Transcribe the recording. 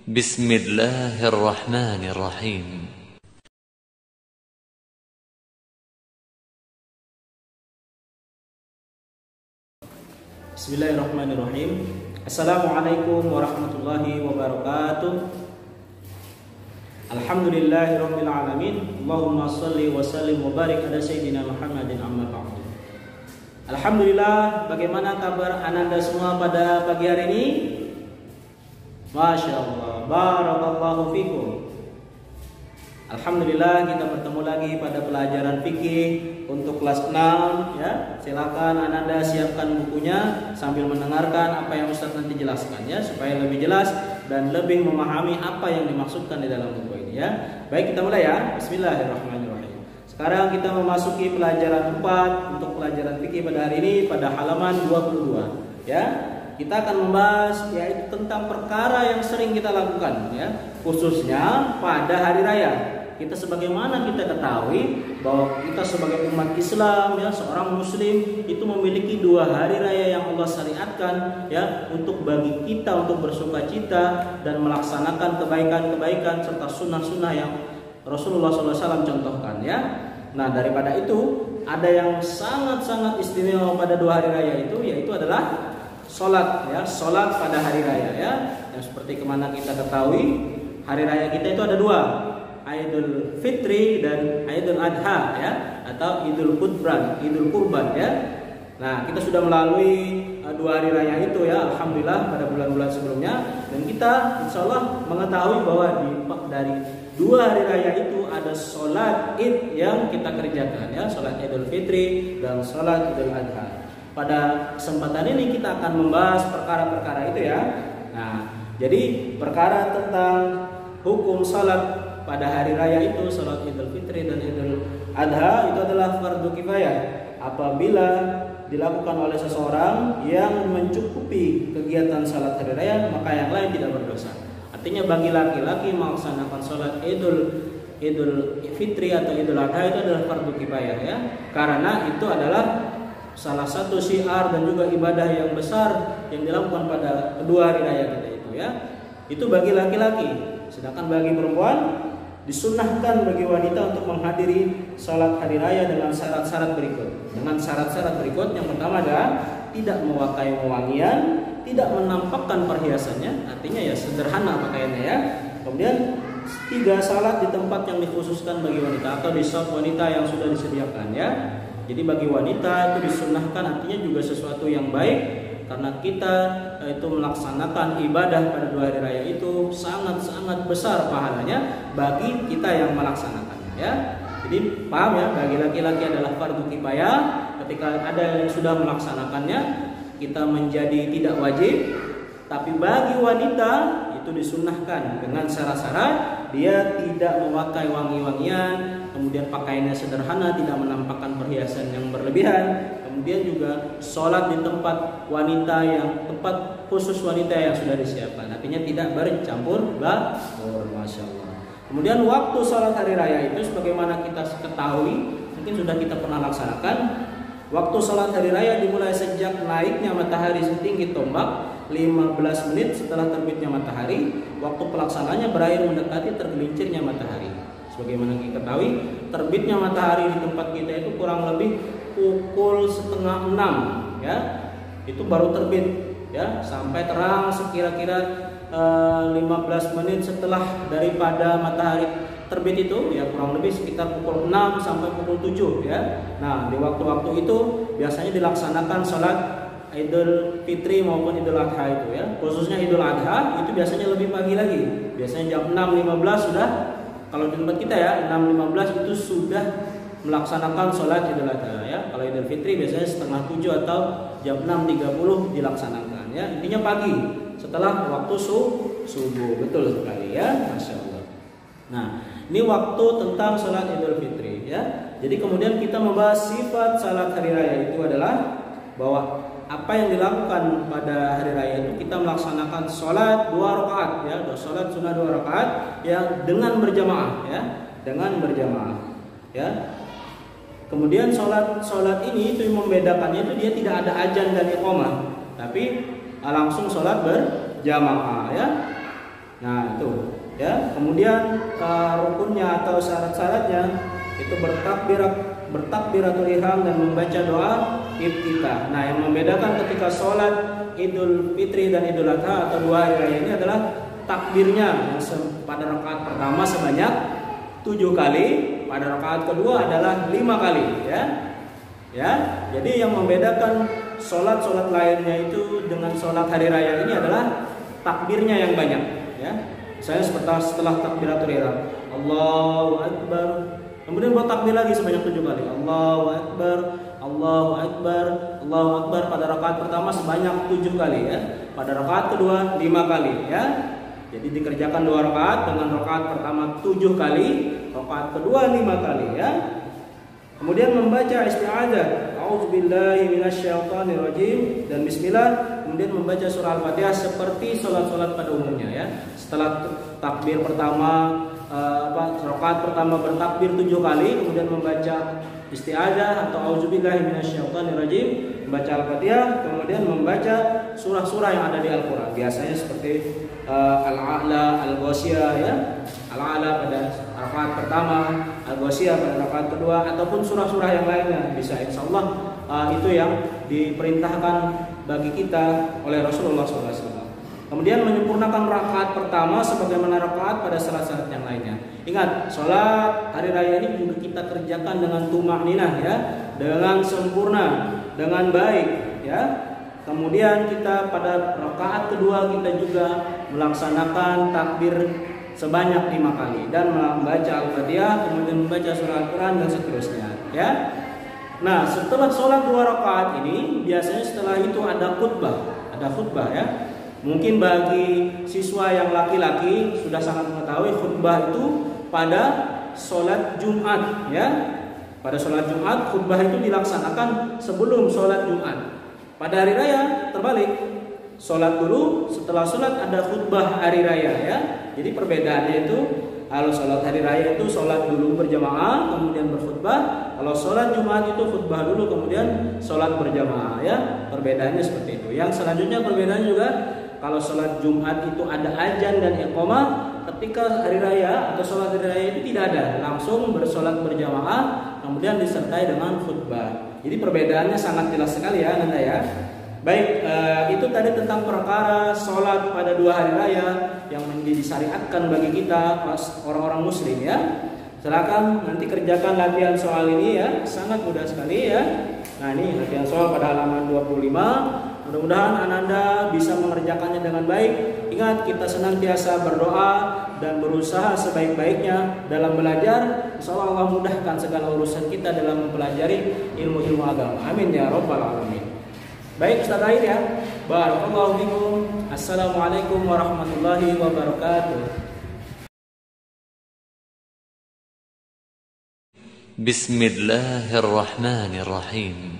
بسم الله الرحمن الرحيم. Bismillahirrahmanirrahim. Assalamualaikum warahmatullahi wabarakatuh. Alhamdulillahirabbil alamin. Allahumma shalli wa sallim wa barik ala sayyidina Muhammadin amma ba'du. Alhamdulillah, bagaimana kabar Ananda semua pada pagi hari ini? Masya Allah, barakallahu fikum. Alhamdulillah, kita bertemu lagi pada pelajaran fikih untuk kelas 6 ya. Silakan Ananda siapkan bukunya sambil mendengarkan apa yang Ustaz nanti jelaskan ya, supaya lebih jelas dan lebih memahami apa yang dimaksudkan di dalam buku ini ya. Baik, kita mulai ya. Bismillahirrahmanirrahim. Sekarang kita memasuki pelajaran 4 untuk pelajaran fikih pada hari ini pada halaman 22 ya. Kita akan membahas yaitu tentang perkara yang sering kita lakukan ya, khususnya pada hari raya. Kita sebagaimana kita ketahui bahwa kita sebagai umat Islam ya, seorang muslim itu memiliki 2 hari raya yang Allah syariatkan ya, untuk bagi kita untuk bersukacita dan melaksanakan kebaikan-kebaikan serta sunnah-sunnah yang Rasulullah SAW contohkan ya. Nah, daripada itu ada yang sangat-sangat istimewa pada 2 hari raya itu, yaitu adalah sholat ya, sholat pada hari raya ya. Yang seperti kemana kita ketahui hari raya kita itu ada 2, Idul Fitri dan Idul Adha ya, atau Idul Kurban ya. Nah, kita sudah melalui 2 hari raya itu ya, alhamdulillah pada bulan-bulan sebelumnya, dan kita insya Allah mengetahui bahwa dari 2 hari raya itu ada sholat id yang kita kerjakan ya, sholat Idul Fitri dan sholat Idul Adha. Pada kesempatan ini kita akan membahas perkara-perkara itu ya. Nah, jadi perkara tentang hukum salat pada hari raya itu, salat Idul Fitri dan Idul Adha itu adalah fardu kifayah. Apabila dilakukan oleh seseorang yang mencukupi kegiatan salat hari raya, maka yang lain tidak berdosa. Artinya bagi laki-laki melaksanakan salat Idul Fitri atau Idul Adha itu adalah fardu kifayah ya. Karena itu adalah salah satu syiar dan juga ibadah yang besar yang dilakukan pada kedua hari raya kita itu ya. Itu bagi laki-laki. Sedangkan bagi perempuan disunnahkan bagi wanita untuk menghadiri salat hari raya dengan syarat-syarat berikut. Dengan syarat-syarat berikut, yang pertama adalah tidak memakai wewangian, tidak menampakkan perhiasannya, artinya ya sederhana pakaiannya ya. Kemudian 3 salat di tempat yang dikhususkan bagi wanita atau di shop wanita yang sudah disediakan ya. Jadi bagi wanita itu disunnahkan, artinya juga sesuatu yang baik, karena kita itu melaksanakan ibadah pada 2 hari raya itu sangat-sangat besar pahalanya bagi kita yang melaksanakannya ya. Jadi paham ya, bagi laki-laki adalah fardu kifayah, ketika ada yang sudah melaksanakannya kita menjadi tidak wajib. Tapi bagi wanita itu disunnahkan dengan syarat-syarat, dia tidak memakai wangi-wangian, kemudian pakaiannya sederhana, tidak menampakkan perhiasan yang berlebihan, kemudian juga sholat di tempat wanita yang tempat khusus wanita yang sudah disiapkan, artinya tidak bercampur baur. Masya Allah. Kemudian waktu sholat hari raya itu sebagaimana kita ketahui, mungkin sudah kita pernah laksanakan. Waktu sholat hari raya dimulai sejak naiknya matahari setinggi tombak 15 menit setelah terbitnya matahari. Waktu pelaksananya berakhir mendekati tergelincirnya matahari. Sebagaimana kita ketahui, terbitnya matahari di tempat kita itu kurang lebih pukul 5:30 ya. Itu baru terbit ya, sampai terang sekira-kira 15 menit setelah daripada matahari terbit itu ya, kurang lebih sekitar pukul 6 sampai pukul 7 ya. Nah, di waktu-waktu itu biasanya dilaksanakan sholat Idul Fitri maupun Idul Adha itu ya. Khususnya Idul Adha itu biasanya lebih pagi lagi. Biasanya jam 6.15 sudah, kalau di tempat kita ya 6.15 itu sudah melaksanakan sholat Idul Adha ya. Kalau Idul Fitri biasanya setengah 7 atau jam 6.30 dilaksanakan ya. Intinya pagi setelah waktu subuh. Betul sekali ya, Masya Allah. Nah, ini waktu tentang sholat Idul Fitri ya. Jadi kemudian kita membahas sifat sholat hari raya itu adalah bahwa apa yang dilakukan pada hari raya itu, kita melaksanakan sholat 2 rakaat ya, sholat sunnah 2 rakaat yang dengan berjamaah ya, dengan berjamaah ya. Kemudian sholat ini itu membedakannya itu dia tidak ada azan dan iqamah, tapi langsung sholat berjamaah ya. Nah itu ya. Kemudian rukunnya atau syarat-syaratnya itu bertakbiratul ihram dan membaca doa iftitah. Nah yang membedakan ketika sholat Idul Fitri dan Idul Adha atau dua hari raya ini adalah takbirnya yang pada rakaat pertama sebanyak 7 kali, pada rakaat kedua adalah 5 kali ya. Jadi yang membedakan sholat lainnya itu dengan sholat hari raya ini adalah takbirnya yang banyak ya. Saya setelah takbiratul ihram Allahu Akbar, kemudian buat takbir lagi sebanyak 7 kali Allahu Akbar, Allahu Akbar, Allahu Akbar. Pada rakaat pertama sebanyak 7 kali ya, pada rakaat kedua 5 kali ya. Jadi dikerjakan 2 rakaat, dengan rakaat pertama 7 kali, rakaat kedua 5 kali ya. Kemudian membaca isti'adzah, a'udzubillahi minasyaitonirrajim, dan bismillah. Kemudian membaca surah Al-Fatihah seperti sholat-sholat pada umumnya ya. Setelah takbir pertama, rakaat pertama bertakbir 7 kali, kemudian membaca isti'adzah atau a'udzubillahi minasyaitonirrajim, membaca Al-Fatihah, kemudian membaca surah-surah yang ada di Al-Qur'an. Biasanya seperti Al-A'la, Al-Ghasyiyah ya. Al-A'la pada rakaat pertama, Al-Ghasyiyah pada rakaat kedua, ataupun surah-surah yang lainnya. Bisa insyaallah itu yang diperintahkan bagi kita oleh Rasulullah SAW. Kemudian menyempurnakan rakaat pertama sebagaimana rakaat pada syarat-syarat yang lainnya. Ingat, sholat hari raya ini juga kita kerjakan dengan tumakninah ya, dengan sempurna, dengan baik ya. Kemudian kita pada rakaat kedua kita juga melaksanakan takbir sebanyak 5 kali dan membaca Al-Fatihah, kemudian membaca surah Al-Quran dan seterusnya ya. Nah setelah sholat 2 rakaat ini biasanya setelah itu ada khutbah ya. Mungkin bagi siswa yang laki-laki sudah sangat mengetahui khutbah itu pada sholat Jumat ya. Pada sholat Jumat khutbah itu dilaksanakan sebelum sholat Jumat. Pada hari raya terbalik, sholat dulu, setelah sholat ada khutbah hari raya ya. Jadi perbedaannya itu, kalau sholat hari raya itu sholat dulu berjamaah kemudian berkhutbah. Kalau sholat Jumat itu khutbah dulu kemudian sholat berjamaah ya. Perbedaannya seperti itu. Yang selanjutnya perbedaannya juga, kalau sholat Jumat itu ada azan dan iqamah, ketika hari raya atau sholat hari raya itu tidak ada, langsung bersolat berjamaah kemudian disertai dengan khutbah. Jadi perbedaannya sangat jelas sekali ya Nanda ya. Baik, itu tadi tentang perkara sholat pada 2 hari raya yang disyariatkan bagi kita orang-orang muslim ya. Silakan nanti kerjakan latihan soal ini ya, sangat mudah sekali ya. Nah ini latihan soal pada halaman 25. Mudah-mudahan Ananda bisa mengerjakannya dengan baik. Ingat, kita senantiasa berdoa dan berusaha sebaik-baiknya dalam belajar. Insyaallah Allah mudahkan segala urusan kita dalam mempelajari ilmu-ilmu agama. Amin ya rabbal alamin. Baik Ustaz Air ya. Barakallahu fikum. Assalamualaikum warahmatullahi wabarakatuh. Bismillahirrahmanirrahim.